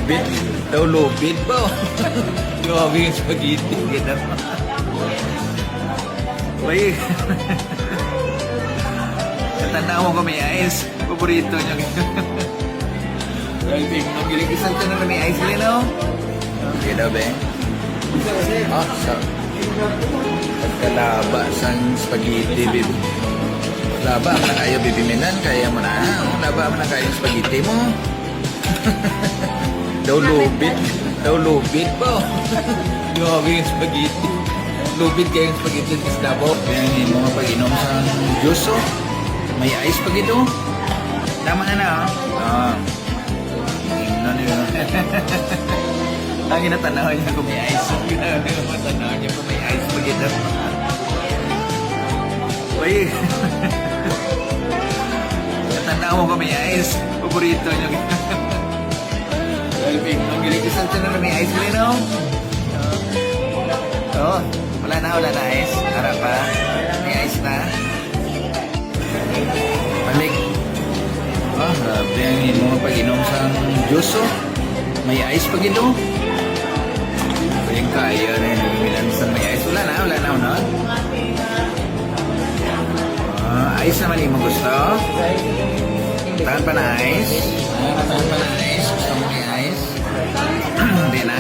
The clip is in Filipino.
lubid. Daw lubid ba? Grabe yung spaghetti. Ganda pa. Uy. Katanda mo kami ice. Paborito niya. Ang gilig-isang ka na may ice rin, no? Okay daw, be? Ah, sa... Pagkalaba sa spaghetti, baby. Laba mo na kayo, baby Minan. Kaya mo na. Laba mo na kayo yung spaghetti mo. Daw lubid. Daw lubid ba? Grabe yung spaghetti. Lubid kayo yung spaghetti sa Davao. Kaya yung mga pag-inom sa juice, oh. May ice pa gito. Tama na na, oh. Tingnan nyo. Ang inatanaw niya kung may ice. Ang inatanaw niya kung may ice pa gito. Uy. Natanaw mo kung may ice. Paborito niya. Ang gilig-isang na may ice rin, no? Oo. Wala na ice. Harap pa. May ice na. Balik. Ah, grabe ang mga pag-inom sa juice, oh. May ice pag ito. Yung kaya na yung milan sa may ice. Wala na, no? Ice naman yung mo gusto. Tahan pa na ice. Tahan pa na ice. Gusto mo may ice? Hindi na.